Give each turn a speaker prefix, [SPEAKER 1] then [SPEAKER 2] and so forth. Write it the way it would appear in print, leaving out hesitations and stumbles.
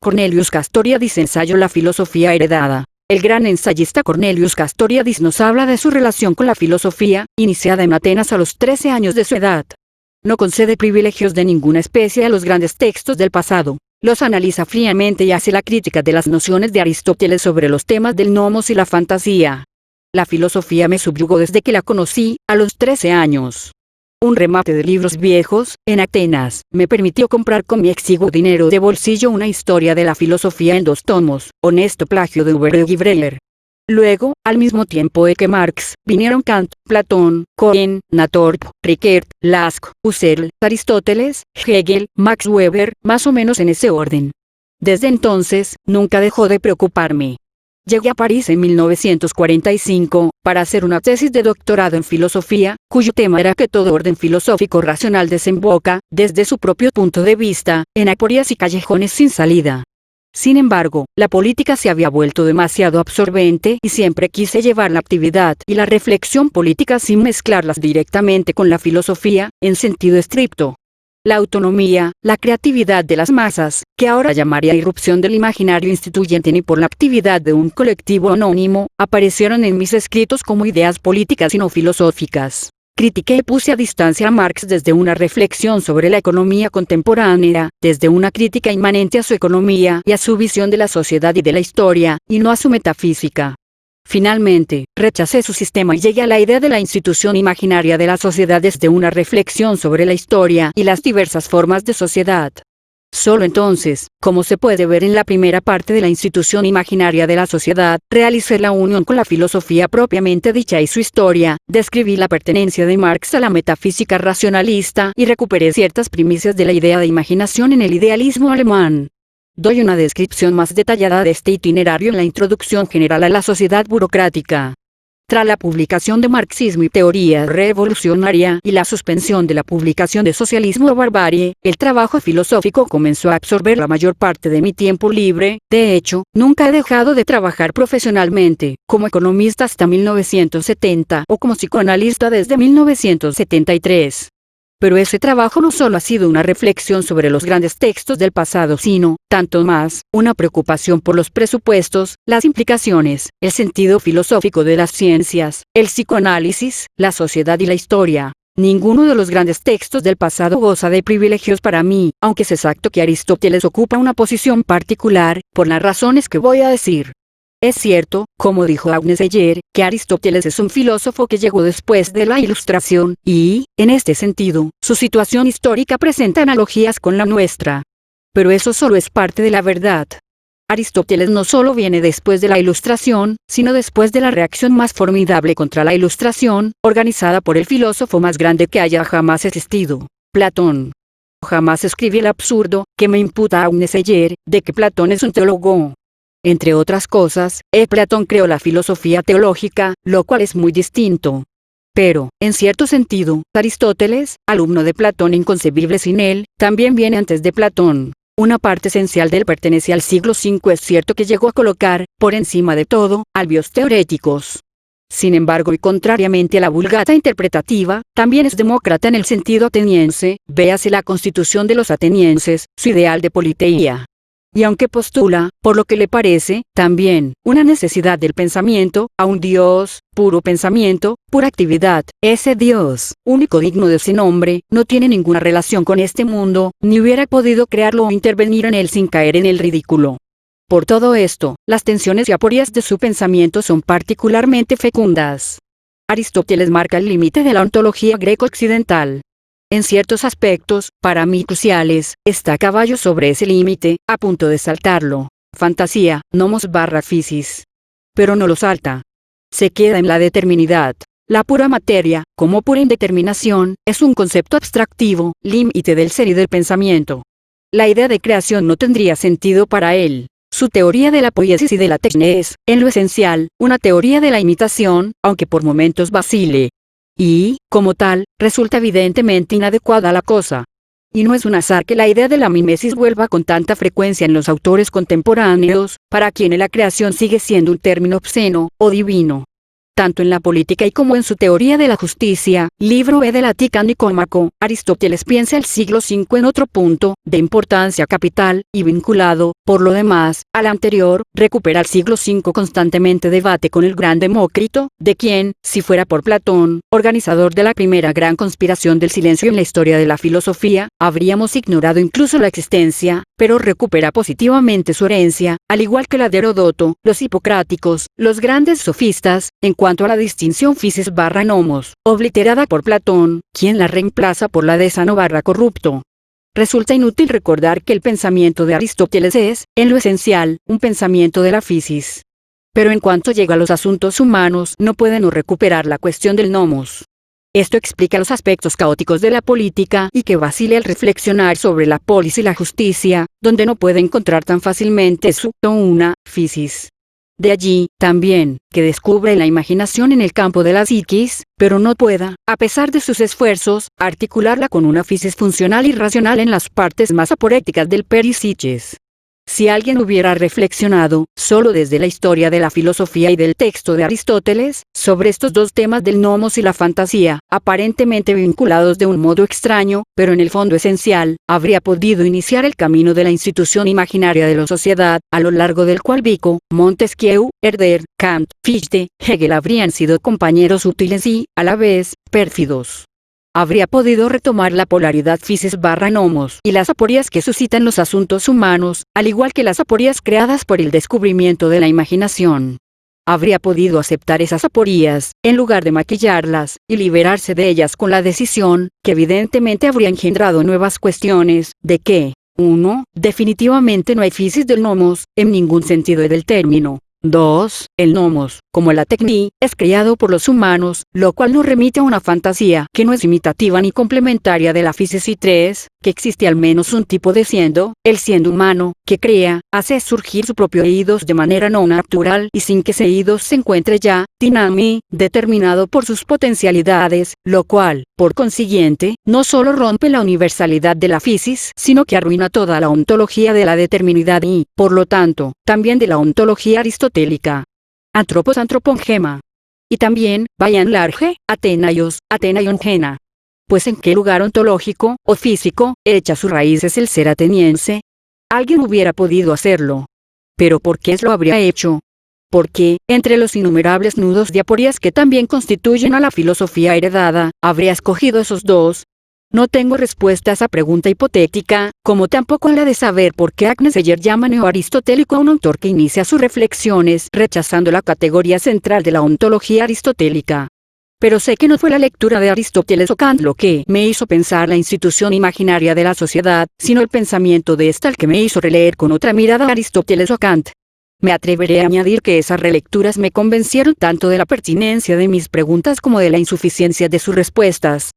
[SPEAKER 1] Cornelius Castoriadis, ensayo La filosofía heredada. El gran ensayista Cornelius Castoriadis nos habla de su relación con la filosofía, iniciada en Atenas a los 13 años de su edad. No concede privilegios de ninguna especie a los grandes textos del pasado, los analiza fríamente y hace la crítica de las nociones de Aristóteles sobre los temas del nomos y la fantasía. La filosofía me subyugó desde que la conocí, a los 13 años. Un remate de libros viejos, en Atenas, me permitió comprar con mi exiguo dinero de bolsillo una historia de la filosofía en 2 tomos, honesto plagio de Huber y Breyer. Luego, al mismo tiempo que Marx, vinieron Kant, Platón, Cohen, Nathorp, Rickert, Lask, Husserl, Aristóteles, Hegel, Max Weber, más o menos en ese orden. Desde entonces, nunca dejó de preocuparme. Llegué a París en 1945, para hacer una tesis de doctorado en filosofía, cuyo tema era que todo orden filosófico racional desemboca, desde su propio punto de vista, en aporias y callejones sin salida. Sin embargo, la política se había vuelto demasiado absorbente y siempre quise llevar la actividad y la reflexión política sin mezclarlas directamente con la filosofía, en sentido estricto. La autonomía, la creatividad de las masas, que ahora llamaría irrupción del imaginario instituyente ni por la actividad de un colectivo anónimo, aparecieron en mis escritos como ideas políticas y no filosóficas. Critiqué y puse a distancia a Marx desde una reflexión sobre la economía contemporánea, desde una crítica inmanente a su economía y a su visión de la sociedad y de la historia, y no a su metafísica. Finalmente, rechacé su sistema y llegué a la idea de la institución imaginaria de la sociedad desde una reflexión sobre la historia y las diversas formas de sociedad. Solo entonces, como se puede ver en la primera parte de la institución imaginaria de la sociedad, realicé la unión con la filosofía propiamente dicha y su historia, describí la pertenencia de Marx a la metafísica racionalista y recuperé ciertas primicias de la idea de imaginación en el idealismo alemán. Doy una descripción más detallada de este itinerario en la introducción general a la sociedad burocrática. Tras la publicación de Marxismo y Teoría Revolucionaria y la suspensión de la publicación de Socialismo o Barbarie, el trabajo filosófico comenzó a absorber la mayor parte de mi tiempo libre. De hecho, nunca he dejado de trabajar profesionalmente, como economista hasta 1970 o como psicoanalista desde 1973. Pero ese trabajo no solo ha sido una reflexión sobre los grandes textos del pasado, sino, tanto más, una preocupación por los presupuestos, las implicaciones, el sentido filosófico de las ciencias, el psicoanálisis, la sociedad y la historia. Ninguno de los grandes textos del pasado goza de privilegios para mí, aunque es exacto que Aristóteles ocupa una posición particular, por las razones que voy a decir. Es cierto, como dijo Agnes ayer, que Aristóteles es un filósofo que llegó después de la Ilustración, y, en este sentido, su situación histórica presenta analogías con la nuestra. Pero eso solo es parte de la verdad. Aristóteles no solo viene después de la Ilustración, sino después de la reacción más formidable contra la Ilustración, organizada por el filósofo más grande que haya jamás existido, Platón. Jamás escribí el absurdo, que me imputa Agnes ayer, de que Platón es un teólogo. Entre otras cosas, Platón creó la filosofía teológica, lo cual es muy distinto. Pero, en cierto sentido, Aristóteles, alumno de Platón inconcebible sin él, también viene antes de Platón. Una parte esencial de él pertenece al siglo V. Es cierto que llegó a colocar, por encima de todo, a los teoréticos. Sin embargo, y contrariamente a la vulgata interpretativa, también es demócrata en el sentido ateniense, véase la constitución de los atenienses, su ideal de politeía. Y aunque postula, por lo que le parece, también, una necesidad del pensamiento, a un Dios, puro pensamiento, pura actividad, ese Dios, único digno de ese nombre, no tiene ninguna relación con este mundo, ni hubiera podido crearlo o intervenir en él sin caer en el ridículo. Por todo esto, las tensiones y aporías de su pensamiento son particularmente fecundas. Aristóteles marca el límite de la ontología greco-occidental. En ciertos aspectos, para mí cruciales, está a caballo sobre ese límite, a punto de saltarlo. Fantasía, nomos barra physis. Pero no lo salta. Se queda en la determinidad. La pura materia, como pura indeterminación, es un concepto abstractivo, límite del ser y del pensamiento. La idea de creación no tendría sentido para él. Su teoría de la poiesis y de la tecne es, en lo esencial, una teoría de la imitación, aunque por momentos vacile. Y, como tal, resulta evidentemente inadecuada a la cosa. Y no es un azar que la idea de la mimesis vuelva con tanta frecuencia en los autores contemporáneos, para quienes la creación sigue siendo un término obsceno, o divino. tanto en la política y como en su teoría de la justicia, libro E de la Ética Nicómaco. Aristóteles piensa el siglo V en otro punto, de importancia capital, y vinculado, por lo demás, al anterior, recupera el siglo V constantemente debate con el gran Demócrito, de quien, si fuera por Platón, organizador de la primera gran conspiración del silencio en la historia de la filosofía, habríamos ignorado incluso la existencia, pero recupera positivamente su herencia, al igual que la de Heródoto, los hipocráticos, los grandes sofistas, en cuanto a la distinción physis/nomos, obliterada por Platón, quien la reemplaza por la de sano/corrupto. Resulta inútil recordar que el pensamiento de Aristóteles es, en lo esencial, un pensamiento de la physis. Pero en cuanto llega a los asuntos humanos, no puede no recuperar la cuestión del nomos. Esto explica los aspectos caóticos de la política y que vacile al reflexionar sobre la polis y la justicia, donde no puede encontrar tan fácilmente su o una physis. De allí, también, que descubre en la imaginación en el campo de la psiquis, pero no pueda, a pesar de sus esfuerzos, articularla con una physis funcional y racional en las partes más aporéticas del peripsiques. Si alguien hubiera reflexionado, solo desde la historia de la filosofía y del texto de Aristóteles, sobre estos dos temas del nomos y la fantasía, aparentemente vinculados de un modo extraño, pero en el fondo esencial, habría podido iniciar el camino de la institución imaginaria de la sociedad, a lo largo del cual Vico, Montesquieu, Herder, Kant, Fichte, Hegel habrían sido compañeros útiles y, a la vez, pérfidos. Habría podido retomar la polaridad physis/nomos y las aporías que suscitan los asuntos humanos, al igual que las aporías creadas por el descubrimiento de la imaginación. Habría podido aceptar esas aporías, en lugar de maquillarlas, y liberarse de ellas con la decisión, que evidentemente habría engendrado nuevas cuestiones, de que, 1. Definitivamente no hay physis del nomos, en ningún sentido del término. 2. El nomos, como la tecní, es creado por los humanos, lo cual nos remite a una fantasía que no es imitativa ni complementaria de la physis. Y 3. Que existe al menos un tipo de siendo, el siendo humano, que crea, hace surgir su propio eidos de manera no natural y sin que ese eidos se encuentre ya, dinami, determinado por sus potencialidades, lo cual, por consiguiente, no solo rompe la universalidad de la physis, sino que arruina toda la ontología de la determinidad y, por lo tanto, también de la ontología aristotélica. Antropos antropongema. Y también, vayan large, Atenaios, Atenaiongena. Pues en qué lugar ontológico, o físico, echa sus raíces el ser ateniense. Alguien hubiera podido hacerlo. Pero ¿por qué lo habría hecho? Porque, entre los innumerables nudos de aporías que también constituyen a la filosofía heredada, habría escogido esos dos. No tengo respuesta a esa pregunta hipotética, como tampoco a la de saber por qué Agnes Heyer llama neoaristotélico a un autor que inicia sus reflexiones rechazando la categoría central de la ontología aristotélica. Pero sé que no fue la lectura de Aristóteles o Kant lo que me hizo pensar la institución imaginaria de la sociedad, sino el pensamiento de esta el que me hizo releer con otra mirada a Aristóteles o Kant. Me atreveré a añadir que esas relecturas me convencieron tanto de la pertinencia de mis preguntas como de la insuficiencia de sus respuestas,